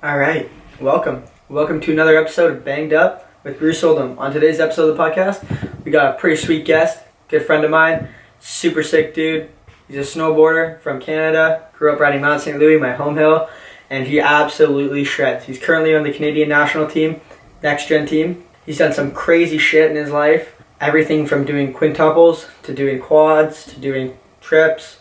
All right, welcome. Welcome to another episode of Banged Up with Bruce Oldham. On today's episode of the podcast, we got a pretty sweet guest, good friend of mine, super sick dude. He's a snowboarder from Canada, grew up riding Mount St. Louis, my home hill, and he absolutely shreds. He's currently on the Canadian national team, Next-Gen team. He's done some crazy shit in his life, everything from doing quintuples to doing quads to doing trips.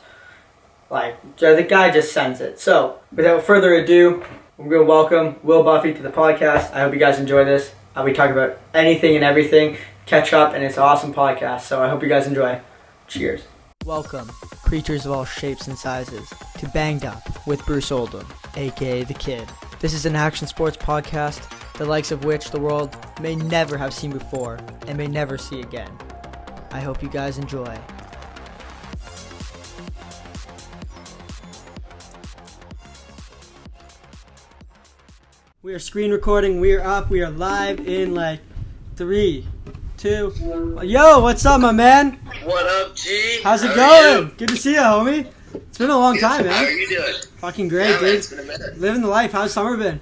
The guy just sends it. So, without further ado, we're going to welcome Will Buffey to the podcast. I hope you guys enjoy this. We talk about anything and everything, catch up, and it's an awesome podcast. So I hope you guys enjoy. Cheers. Welcome, creatures of all shapes and sizes, to Banged Up with Bruce Oldham, a.k.a. The Kid. This is an action sports podcast, the likes of which the world may never have seen before and may never see again. I hope you guys enjoy. We are screen recording. We are up. We are live in 3, 2. Yo, what's up, my man? What up, G? How's it going? Good to see you, homie. It's been a long time, man. How are you doing? Fucking great, yeah, dude. man, it's been a minute. Living the life. How's summer been?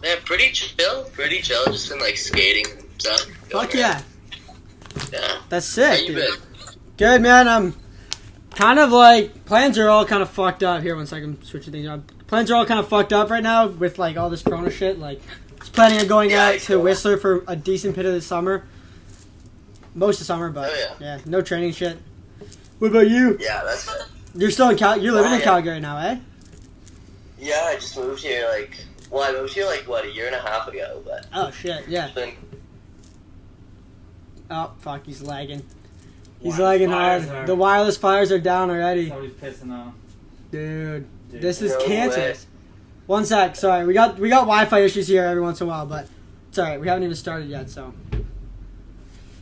Man, pretty chill. Just been skating and stuff. Fuck yeah. Yeah. That's sick, How you dude. been? Good, man. I'm kind of plans are all kind of fucked up. Here, one second, switching things up. Plans are all kind of fucked up right now with all this Corona shit. I was planning on going out to Whistler for a decent bit of the summer. Most of summer, but no training shit. What about you? Yeah, that's it. You're still in You're living in Calgary now, eh? Yeah, I just moved here I moved here a year and a half ago, but Oh shit, yeah. been... Oh fuck, he's lagging. He's lagging hard. The wireless fires are down already. Somebody's pissing off. Dude, this is No cancerous. One sec, sorry. We got Wi-Fi issues here every once in a while, but it's alright. We haven't even started yet, so.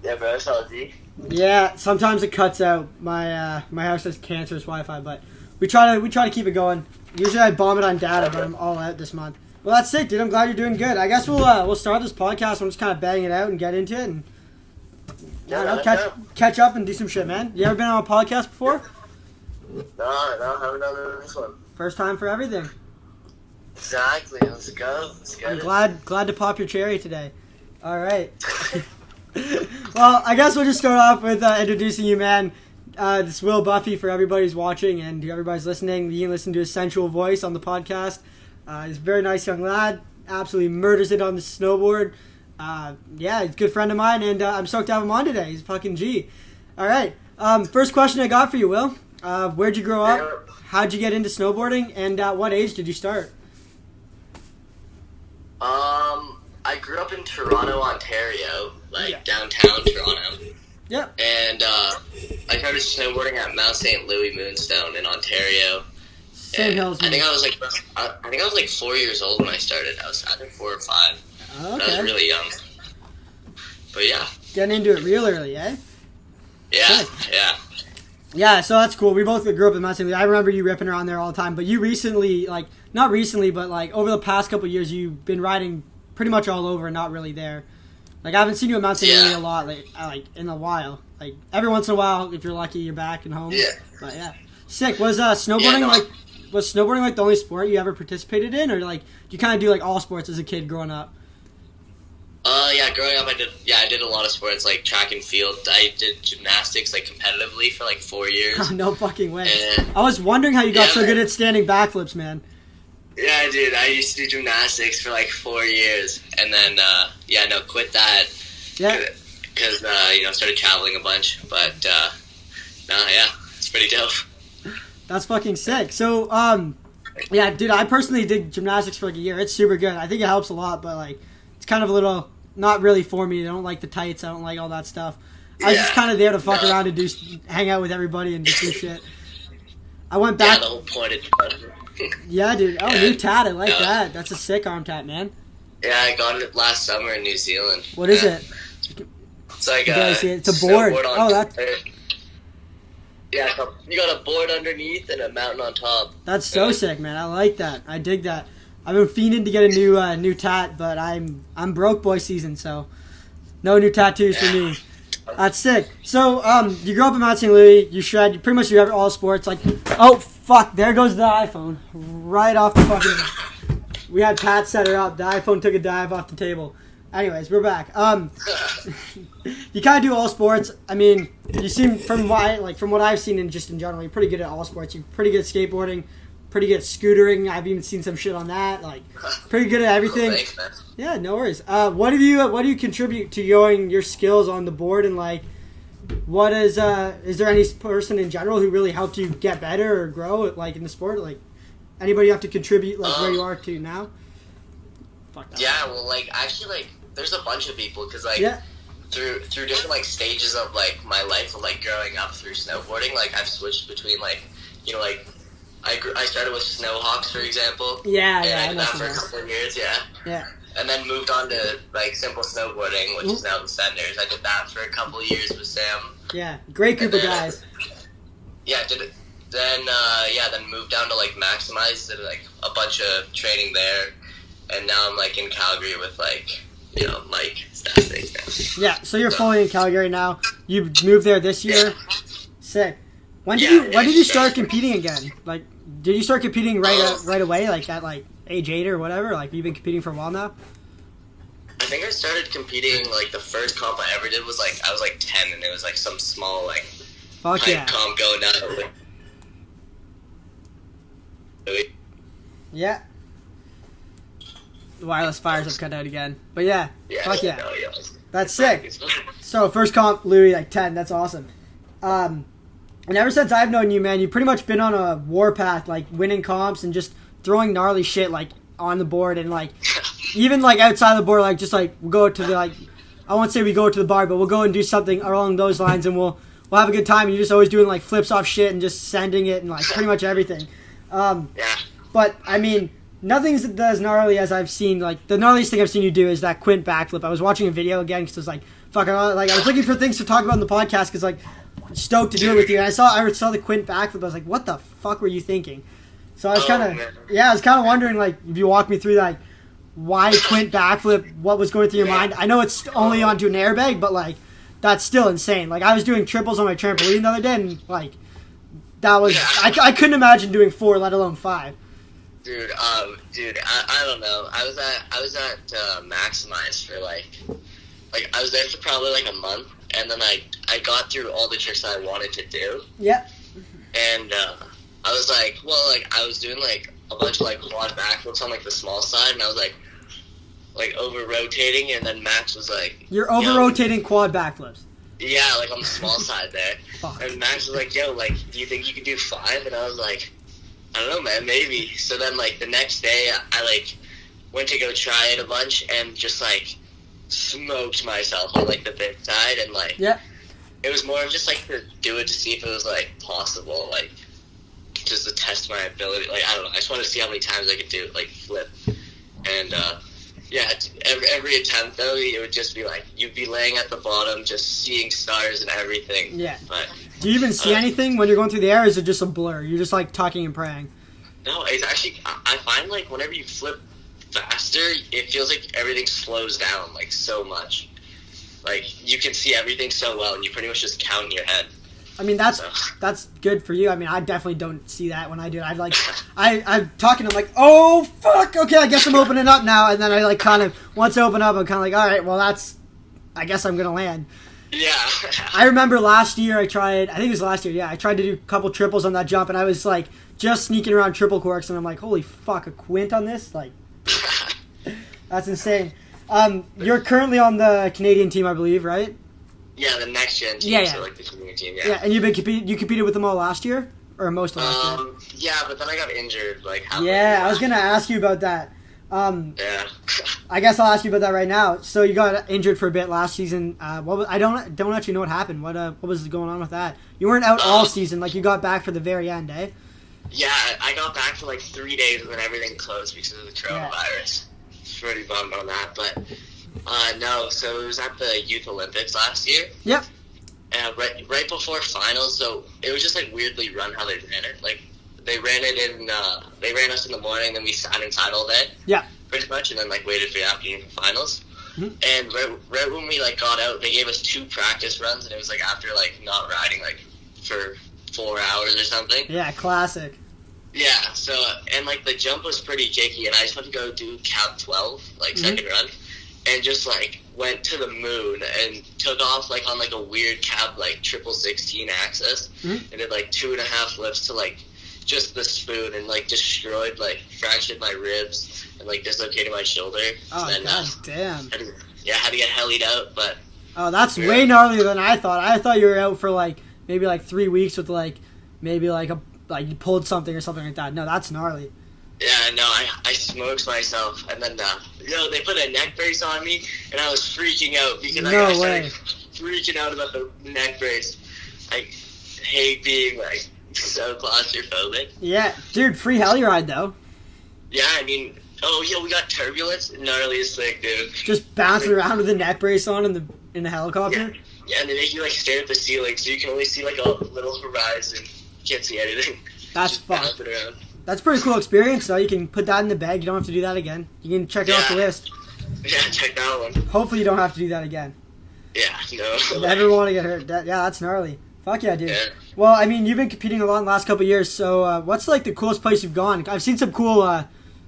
Yeah, bro, it's all G. Yeah, sometimes it cuts out. My house has cancerous Wi-Fi, but we try to keep it going. Usually I bomb it on data, but I'm all out this month. Well, that's sick, dude. I'm glad you're doing good. I guess we'll start this podcast. We'll just kind of bang it out and get into it, and catch up and do some shit, man. You ever been on a podcast before? No, haven't done this one. First time for everything. Exactly. Let's go. I'm glad to pop your cherry today. All right. Well, I guess we'll just start off with introducing you, man. This is Will Buffey for everybody who's watching and everybody's listening. You can listen to his sensual voice on the podcast. He's a very nice young lad. Absolutely murders it on the snowboard. He's a good friend of mine, and I'm stoked to have him on today. He's a fucking G. All right. First question I got for you, Will. Where'd you grow up? How'd you get into snowboarding? And at what age did you start? I grew up in Toronto, Ontario, downtown Toronto. Yep. And I started snowboarding at Mount St. Louis Moonstone in Ontario. Same hill as me. I think I was 4 years old when I started. I was either 4 or 5. Oh, okay. I was really young. But yeah. Getting into it real early, eh? Yeah, Sick. yeah. Yeah, so that's cool. We both grew up in Mount St. Louis. I remember you ripping around there all the time. But you recently, not recently, but over the past couple of years, you've been riding pretty much all over and not really there. I haven't seen you at Mount St. Louis a lot, in a while. Every once in a while, if you're lucky, you're back and home. Yeah. But yeah. Sick. Was snowboarding was snowboarding the only sport you ever participated in, or you kind of do all sports as a kid growing up? Yeah, growing up I did a lot of sports track and field. I did gymnastics competitively for 4 years. No fucking way. And, I was wondering how you got so good at standing backflips, man. Yeah, I did. I used to do gymnastics for 4 years, and then quit that. Yeah. Because started traveling a bunch, but it's pretty dope. That's fucking sick. So, yeah, dude, I personally did gymnastics for a year. It's super good. I think it helps a lot, but it's kind of a little not really for me. I don't like the tights. I don't like all that stuff. I was just kind of there to fuck around and hang out with everybody and just do shit. I went back. Yeah, the whole point of Yeah, dude. Oh, new tat. I like that. That's a sick arm tat, man. Yeah, I got it last summer in New Zealand. What is it? It's like it's a board. Oh, that's... Yeah, you got a board underneath and a mountain on top. That's so sick, man. I like that. I dig that. I've been fiending to get a new tat, but I'm broke boy season, so no new tattoos for me. That's sick. So, you grew up in Mount St. Louis. You shred. You pretty much do all sports. Oh fuck! There goes the iPhone right off the fucking. We had Pat set it up. The iPhone took a dive off the table. Anyways, we're back. You kind of do all sports. I mean, you seem from what I've seen in general, you're pretty good at all sports. You're pretty good at skateboarding, pretty good at scootering. I've even seen some shit on that. Like, pretty good at everything. Thanks, man. Yeah, no worries. What do you contribute to showing your skills on the board, and like, what is there any person in general who really helped you get better or grow like in the sport? Like, anybody you have to contribute like where you are to now? Fuck that. Yeah, well, like actually, like there's a bunch of people because like through different like stages of like my life of like growing up through snowboarding, like I've switched between like like I started with Snowhawks, for example. Yeah, and yeah. I did that for a couple of years. Yeah. And then moved on to like simple snowboarding, which is now the Senders. I did that for a couple of years with Sam. Yeah, great group of guys. Yeah, did it. Then then moved down to like Maximize, did like a bunch of training there, and now I'm like in Calgary with like Mike Stasnik now. Yeah, so you're fully in Calgary now. You moved there this year. Yeah. Sick. When did you start competing again? Like, did you start competing right away, like at like age 8 or whatever? Like, you've been competing for a while now? I think I started competing, like, the first comp I ever did was, like, I was, like, 10, and it was, like, some small, like, fuck yeah. comp going down. Yeah. The wireless fires have cut out again. But yeah, fuck yeah. No, That's sick. So, first comp, Louis, like, 10. That's awesome. And ever since I've known you, man, you've pretty much been on a warpath, like, winning comps and just throwing gnarly shit, like, on the board, and like even like outside the board, like just like we'll go to the like I won't say we go to the bar, but we'll go and do something along those lines, and we'll have a good time. And you're just always doing like flips off shit and just sending it and like pretty much everything. But I mean, nothing's as gnarly as I've seen. Like the gnarliest thing I've seen you do is that quint backflip. I was watching a video again because I was like, fuck, I was looking for things to talk about in the podcast because like stoked to do it with you. And I saw the quint backflip. I was like, what the fuck were you thinking? So I was kind of wondering, like, if you walk me through that, like, why quint backflip, what was going through your mind? I know it's only onto an airbag, but, like, that's still insane. Like, I was doing triples on my trampoline the other day, and, like, that was, I couldn't imagine doing 4, let alone 5. Dude, I don't know. I was at Maximize for, like, I was there for probably, like, a month, and then I got through all the tricks that I wanted to do. Yep. And, I was like, well, like, I was doing, like, a bunch of, like, quad backflips on, like, the small side, and I was, like over-rotating, and then Max was like... You're over-rotating quad backflips? Yeah, like, on the small side there. Fuck. And Max was like, yo, like, do you think you could do 5? And I was like, I don't know, man, maybe. So then, like, the next day, I like, went to go try it a bunch, and just, like, smoked myself on, like, the big side, and, like... Yeah. It was more of just, like, to do it to see if it was, like, possible, like... just to test my ability, like, I don't know, I just wanted to see how many times I could do, like, flip, and, every attempt, though, it would just be, like, you'd be laying at the bottom, just seeing stars and everything. Yeah. But, do you even see anything when you're going through the air, or is it just a blur? You're just, like, talking and praying? No, it's actually, I find, like, whenever you flip faster, it feels like everything slows down, like, so much. Like, you can see everything so well, and you pretty much just count in your head. I mean, that's good for you. I mean, I definitely don't see that when I do it. I'm talking, I'm like, oh, fuck, okay, I guess I'm opening up now. And then I, like, kind of, once I open up, I'm kind of like, all right, well, I guess I'm going to land. Yeah. I remember last year I tried to do a couple triples on that jump, and I was, like, just sneaking around triple corks, and I'm like, holy fuck, a quint on this? Like, that's insane. You're currently on the Canadian team, I believe, right? Yeah, the Next-Gen team, so like the Canadian team, Yeah, and you competed with them all last year? Or most of last year? Yeah, but then I got injured, like, I was going to ask you about that. Yeah. I guess I'll ask you about that right now. So you got injured for a bit last season. I don't actually know what happened. What was going on with that? You weren't out all season, like you got back for the very end, eh? Yeah, I got back for like 3 days and then everything closed because of the coronavirus. Yeah. Pretty bummed on that, but... no, so it was at the Youth Olympics last year. Yep. Right before finals, so it was just like weirdly run how they ran it. Like they ran us in the morning, then we sat inside all day. Yeah. Pretty much, and then like waited for the afternoon for finals. Mm-hmm. And right when we like got out, they gave us 2 practice runs, and it was like after like not riding like for 4 hours or something. Yeah, classic. Yeah, so, and, like, the jump was pretty kicky, and I just went to go do Cap 12, like, second run, and just, like, went to the moon and took off, like, on, like, a weird Cap, like, triple 16 axis, and did, like, 2.5 lifts to, like, just the spoon, and, like, destroyed, like, fractured my ribs, and, like, dislocated my shoulder. Oh, and then, god damn. Had to get helied out, but... Oh, that's way gnarlier than I thought. I thought you were out for, like, maybe, like, 3 weeks with, like, maybe, like, you pulled something or something like that. No, that's gnarly. Yeah, no, I smoked myself, and then, they put a neck brace on me, and I was freaking out, because I started freaking out about the neck brace. I hate being, like, so claustrophobic. Yeah, dude, free heli ride, though. Yeah, I mean, we got turbulence, gnarly as sick, dude. Just bouncing around with the neck brace on in the helicopter? Yeah, and they make you, like, stare at the ceiling, so you can only see, like, a little horizon. You can't see anything. That's fun. Around. That's a pretty cool experience, though. You can put that in the bag. You don't have to do that again. You can check it off the list. Yeah, check that one. Hopefully you don't have to do that again. Yeah, no. Never want to get hurt. That's gnarly. Fuck yeah, dude. Yeah. Well, I mean, you've been competing a lot in the last couple of years, so what's, like, the coolest place you've gone? I've seen some cool,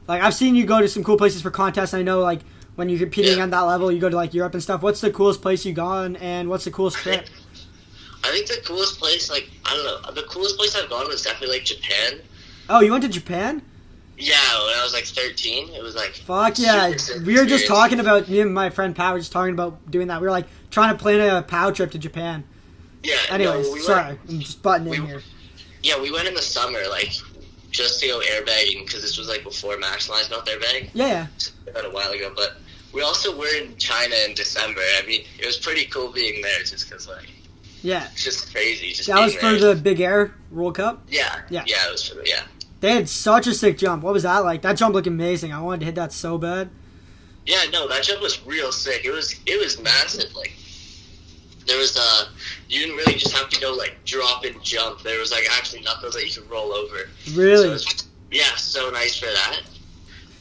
I've seen you go to some cool places for contests. I know, like, when you're competing on that level, you go to, like, Europe and stuff. What's the coolest place you've gone, and what's the coolest trip? I think the coolest place, like, I don't know, the coolest place I've gone was definitely, like, Japan. Oh, you went to Japan? Yeah, when I was, like, 13. It was, like... Fuck yeah. We were just talking about, me and my friend Pat were just talking about doing that. We were, like, trying to plan a POW trip to Japan. Yeah. Anyways, sorry. I'm just butting in here. Yeah, we went in the summer, like, just to go airbagging, because this was, like, before Maximized Melt Airbag. Yeah. About a while ago, but we also were in China in December. I mean, it was pretty cool being there, just because, like... Yeah. It's just crazy. That was for the Big Air World Cup? Yeah. Yeah. Yeah, it was for the, They had such a sick jump. What was that like? That jump looked amazing. I wanted to hit that so bad. Yeah, no, that jump was real sick. It was massive. Like, there was, you didn't really just have to go, like, drop and jump. There was, like, actually knuckles that you could roll over. Really? So nice for that.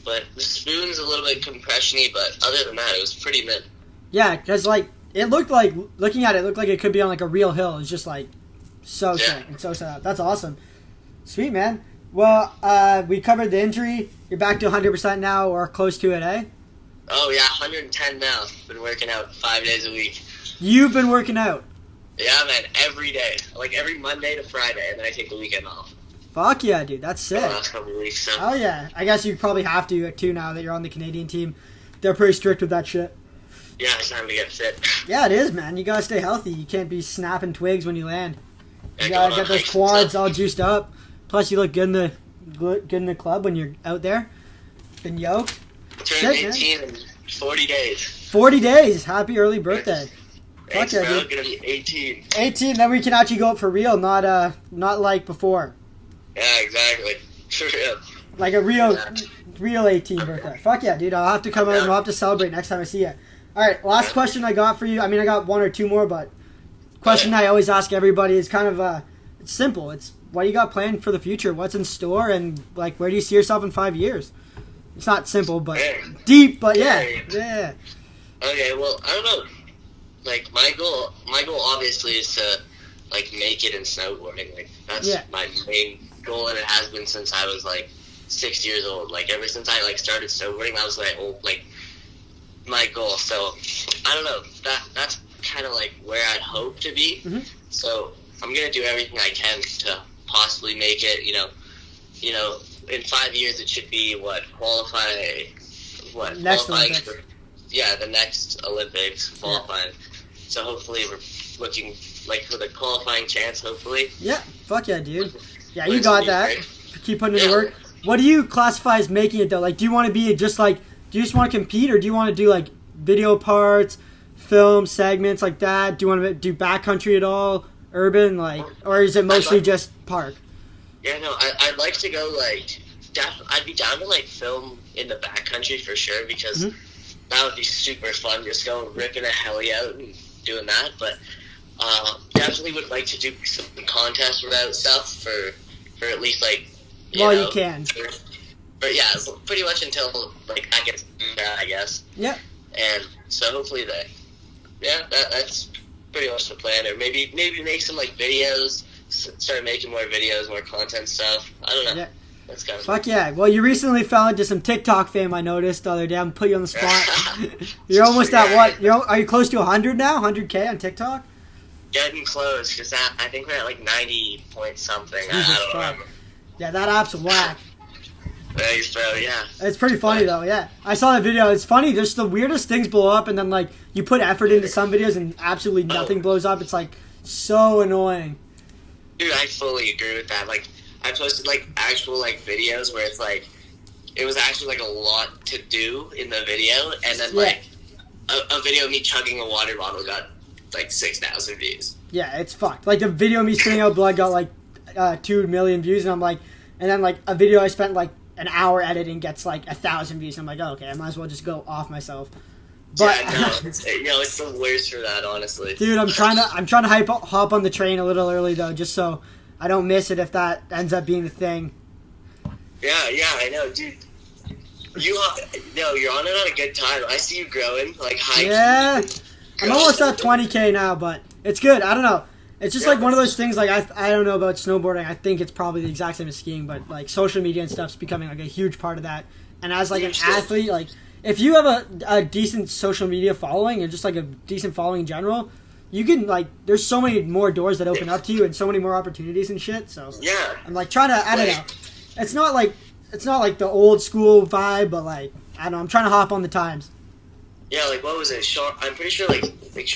But the spoon's a little bit compression-y, but other than that, it was pretty mid. Yeah, because, like, it looked like, looking at it, looked like it could be on, like, a real hill. It's just, like, so sick and so sad. That's awesome. Sweet, man. Well, we covered the injury. You're back to 100% now, or close to it, eh? Oh, yeah, 110 now. Been working out 5 days a week. You've been working out? Yeah, man, every day. Like, every Monday to Friday, and then I take the weekend off. Fuck yeah, dude. That's sick. The last couple of weeks, so. Oh, yeah. I guess you probably have to, too, now that you're on the Canadian team. They're pretty strict with that shit. Yeah, it's time to get fit. Yeah, it is, man. You gotta stay healthy. You can't be snapping twigs when you land. You Yeah, gotta get those quads all juiced up. Plus, you look good in the club when you're out there. Been yoked. Turned 18 in 40 days. 40 days. Happy early birthday. Thanks, Fuck yeah, bro. dude. Gonna be 18. 18, then we can actually go up for real, not like before. Yeah, exactly. For real. Like a real 18 birthday. Fuck yeah, dude. I'll have to come out and we'll have to celebrate next time I see you. Alright, last question I got for you. I mean, I got one or two more, but question I always ask everybody is kind of, it's simple. It's what do you got planned for the future? What's in store? And, like, where do you see yourself in 5 years? It's not simple, but deep, but yeah. Yeah. Okay, well, I don't know. Like, my goal obviously is to, like, make it in snowboarding. Like, that's my main goal, and it has been since I was, like, 6 years old. Like, ever since I, like, started snowboarding, that was, like, my goal. So, I don't know. That's kind of, like, where I'd hope to be. Mm-hmm. So, I'm going to do everything I can to possibly make it, you know, in 5 years it should be, qualifying for, the next Olympics, qualifying. So hopefully we're looking, like, for the qualifying chance, hopefully. Yeah, fuck yeah, dude. Yeah, you got that. Keep putting in the work. What do you classify as making it, though? Like, do you want to be just, like, do you just want to compete, or do you want to do, like, video parts, film segments like that? Do you want to do backcountry at all? Urban, like, or is it mostly just park? Yeah, no, I'd like to go, like, I'd be down to, like, film in the backcountry for sure, because that would be super fun, just going ripping a heli out and doing that, but definitely would like to do some contest route stuff for at least, like, you can. But yeah, pretty much until, like, that gets there, I guess. Yeah. And so hopefully that's pretty much the plan, or maybe make some, like, videos, start making more videos, more content stuff. I don't know. Yeah. That's kind of Fuck yeah. Well, you recently fell into some TikTok fame, I noticed the other day. I'm put you on the spot. You're almost at what? Are you close to 100 now? 100K on TikTok? getting close, because I think we're at like 90 point something. I don't remember. Yeah, that app's whack. So, yeah. It's pretty funny though, yeah. I saw that video. It's funny. There's the weirdest things blow up, and then like you put effort into some videos and absolutely nothing blows up. It's like so annoying. Dude, I fully agree with that. Like, I posted like actual like videos where it's like it was actually like a lot to do in the video, and then like a video of me chugging a water bottle got like 6,000 views. Yeah, it's fucked. Like the video of me spitting out blood got like 2 million views, and I'm like, and then like a video I spent like an hour editing gets like 1,000 views. I'm like, oh, okay, I might as well just go off myself. But yeah, no, it's the worst for that, honestly. Dude, I'm trying to hop on the train a little early though, just so I don't miss it if that ends up being the thing. Yeah, I know, dude. You're on it at a good time. I see you growing, like high. Yeah, I'm almost at 20K now, but it's good. I don't know. It's just like one of those things. Like I don't know about snowboarding. I think it's probably the exact same as skiing, but like social media and stuff's becoming like a huge part of that. And as like an athlete, like if you have a decent social media following and just like a decent following in general, you can like there's so many more doors that open up to you and so many more opportunities and shit. So yeah, I'm like trying to. I don't know. It's not like the old school vibe, but like I don't know. I'm trying to hop on the times. Yeah, like what was it? I'm pretty sure like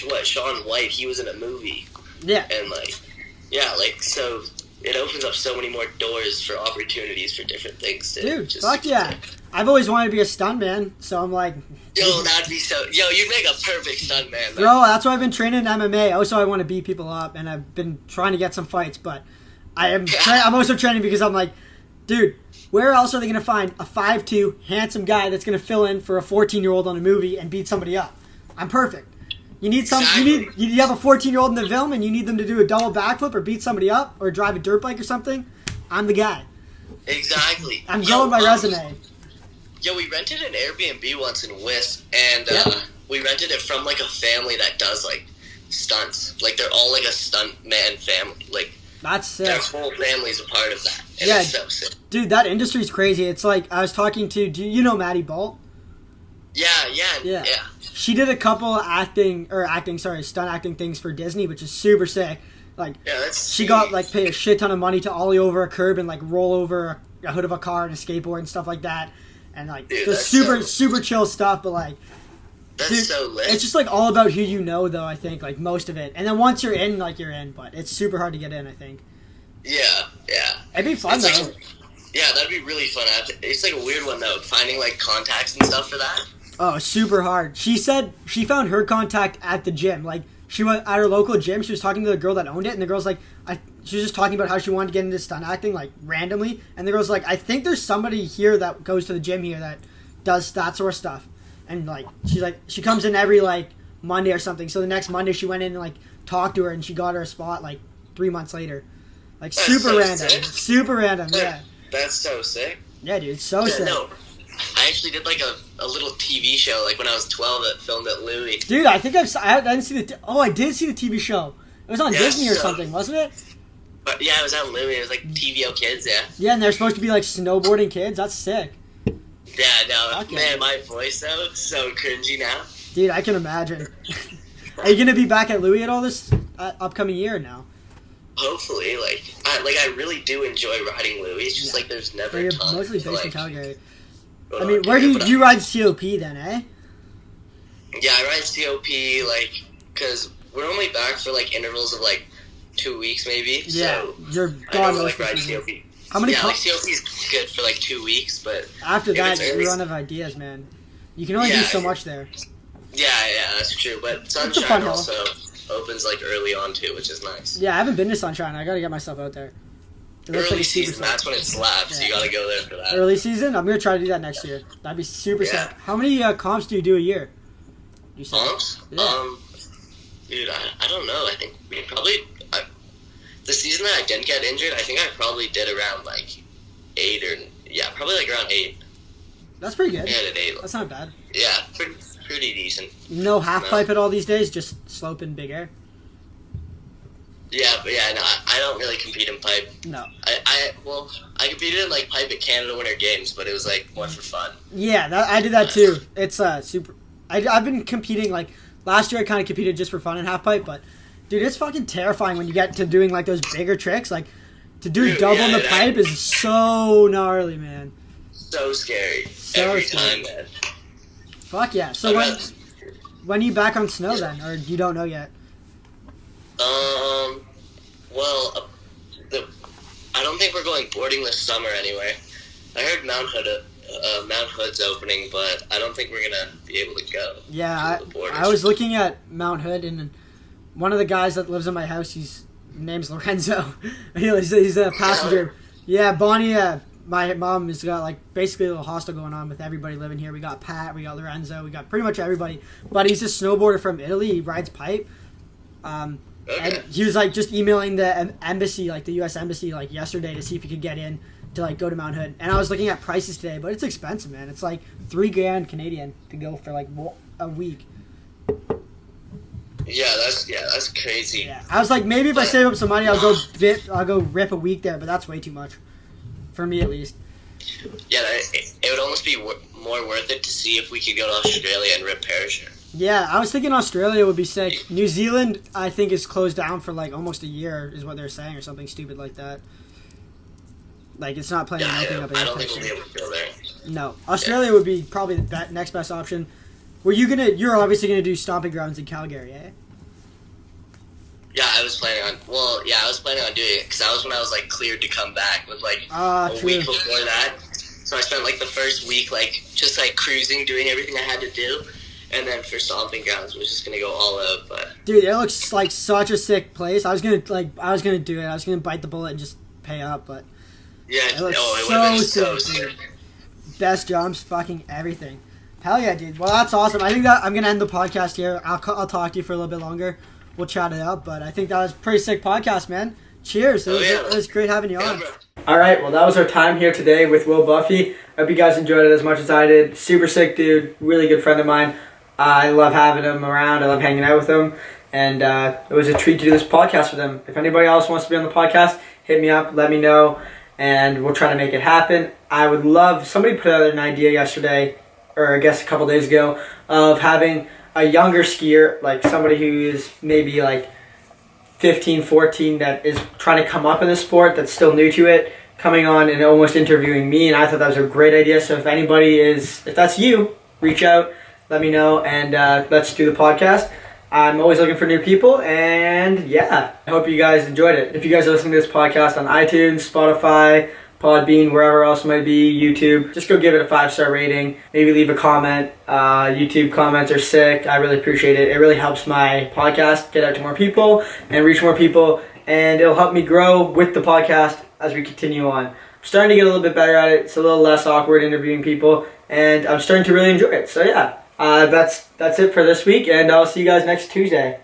what Shaun White. He was in a movie. Yeah. And so it opens up so many more doors for opportunities for different things. Dude, fuck yeah. I've always wanted to be a stuntman, so I'm like... Yo, that'd be so... Yo, you'd make a perfect stuntman. Bro, that's why I've been training in MMA. Also, I want to beat people up, and I've been trying to get some fights, but I'm also training because I'm like, dude, where else are they going to find a 5'2", handsome guy that's going to fill in for a 14-year-old on a movie and beat somebody up? I'm perfect. You need you have a 14-year-old in the film and you need them to do a double backflip or beat somebody up or drive a dirt bike or something. I'm the guy. Exactly. I'm growing my resume. Yo, we rented an Airbnb once in Wisp, and we rented it from like a family that does like stunts. Like they're all like a stunt man family. Like that's sick. Their whole family's a part of that. And it's so sick. Dude, that industry's crazy. It's like I was talking to. Do you know Maddie Bolt? Yeah. She did a couple stunt acting things for Disney, which is super sick. Like, she got like paid a shit ton of money to ollie over a curb and like roll over a hood of a car and a skateboard and stuff like that, and like just super chill stuff. But like, that's so lit. It's just like all about who you know, though. I think like most of it, and then once you're in, like you're in. But it's super hard to get in. I think. Yeah. It'd be fun though. Yeah, that'd be really fun. It's like a weird one though, finding like contacts and stuff for that. Oh, super hard. She said she found her contact at the gym. Like, she went at her local gym. She was talking to the girl that owned it, and the girl's like, she was just talking about how she wanted to get into stunt acting, like, randomly. And the girl's like, I think there's somebody here that goes to the gym here that does that sort of stuff. And, like, she's like, she comes in every, like, Monday or something. So the next Monday, she went in and, like, talked to her, and she got her a spot, like, 3 months later. Like, that's super so random. Sick. Super random, yeah. That's so sick. Yeah, dude, so sick. No. I actually did like a little TV show like when I was 12 that filmed at Louis. Dude, I think I didn't see I did see the TV show. It was on Disney or something, wasn't it? But yeah, it was at Louis. It was like TVO Kids, yeah. Yeah, and they're supposed to be like snowboarding kids. That's sick. Yeah, no, man, my voice though, so cringy now. Dude, I can imagine. Are you gonna be back at Louis at all this upcoming year now? Hopefully, I really do enjoy riding Louis. It's just like there's never you're time. Mostly based in Calgary. I mean, where do you ride COP then, eh? Yeah, I ride COP, like, because we're only back for, like, intervals of, like, 2 weeks, maybe. Yeah, so you're gone most of the season. COP. How many like, COP is good for, like, 2 weeks, but... After that, you run out of ideas, man. You can only do so much there. Yeah, that's true, but Sunshine also opens, like, early on, too, which is nice. Yeah, I haven't been to Sunshine. I gotta get myself out there. Early season, that's when it slaps. Yeah. You gotta go there for that. Early season? I'm gonna try to do that next year. That'd be super sick. How many comps do you do a year? Comps? Yeah. Dude, I don't know. I think we probably... the season that I didn't get injured, I think I probably did around, like, 8 or... Yeah, probably, like, around 8. That's pretty good. Yeah, I did 8. That's not bad. Yeah, pretty decent. No half pipe at all these days? Just slope in big air? Yeah, but yeah, no, I don't really compete in pipe. No. I competed in like pipe at Canada Winter Games, but it was like more for fun. Yeah, I did that too. It's super. I've been competing like last year. I kind of competed just for fun in half pipe, but dude, it's fucking terrifying when you get to doing like those bigger tricks. Like to do double in the pipe is so gnarly, man. So scary So every scary. time, man. Fuck yeah! So when are you back on snow then, or you don't know yet? Well, I don't think we're going boarding this summer anyway. I heard Mount Hood's opening, but I don't think we're gonna be able to go. Yeah, I was looking at Mount Hood, and one of the guys that lives in my house, his name's Lorenzo. he's a passenger. Yeah, Bonnie. My mom has got like basically a little hostel going on with everybody living here. We got Pat, we got Lorenzo, we got pretty much everybody. But he's a snowboarder from Italy. He rides pipe. And he was like just emailing the embassy, like the U.S. embassy, like yesterday to see if he could get in to like go to Mount Hood. And I was looking at prices today, but it's expensive, man. It's like $3,000 Canadian to go for like a week. Yeah, that's crazy. Yeah, I was like, maybe if I save up some money, I'll go rip a week there, but that's way too much. For me, at least. Yeah, it would almost be more worth it to see if we could go to Australia and rip parachute. Yeah, I was thinking Australia would be sick. New Zealand, I think, is closed down for like almost a year, is what they're saying, or something stupid like that. Like, it's not planning on opening up anytime I don't think we'll be able to go there. No. Australia would be probably the next best option. You're obviously gonna do stomping grounds in Calgary, eh? Yeah, I was planning on doing it, because that was when I was, like, cleared to come back, with, like, a week before that. So I spent, like, the first week, like, just, like, cruising, doing everything I had to do, and then for stomping grounds, was just gonna go all out, but... Dude, it looks like such a sick place. I was gonna do it. I was gonna bite the bullet and just pay up, but... Yeah, it would have been so sick. sick. Best jumps, fucking everything. Hell yeah, dude. Well, that's awesome. I think that I'm gonna end the podcast here. I'll talk to you for a little bit longer. We'll chat it up, but I think that was a pretty sick podcast, man. Cheers. It was great having you on. All right, well, that was our time here today with Will Buffy. I hope you guys enjoyed it as much as I did. Super sick dude, really good friend of mine. I love having him around. I love hanging out with him, and it was a treat to do this podcast with him. If anybody else wants to be on the podcast, hit me up, let me know, and we'll try to make it happen. I would love, somebody put out an idea yesterday, or I guess a couple days ago, of having a younger skier, like somebody who is maybe like 15, 14, that is trying to come up in the sport, that's still new to it, coming on and almost interviewing me, and I thought that was a great idea. So if that's you, reach out, let me know, and let's do the podcast. I'm always looking for new people, and yeah, I hope you guys enjoyed it. If you guys are listening to this podcast on iTunes, Spotify, Podbean, wherever else it might be, YouTube, just go give it a 5-star rating. Maybe leave a comment. YouTube comments are sick. I really appreciate it. It really helps my podcast get out to more people and reach more people, and it'll help me grow with the podcast as we continue on. I'm starting to get a little bit better at it. It's a little less awkward interviewing people, and I'm starting to really enjoy it. So yeah, that's it for this week, and I'll see you guys next Tuesday.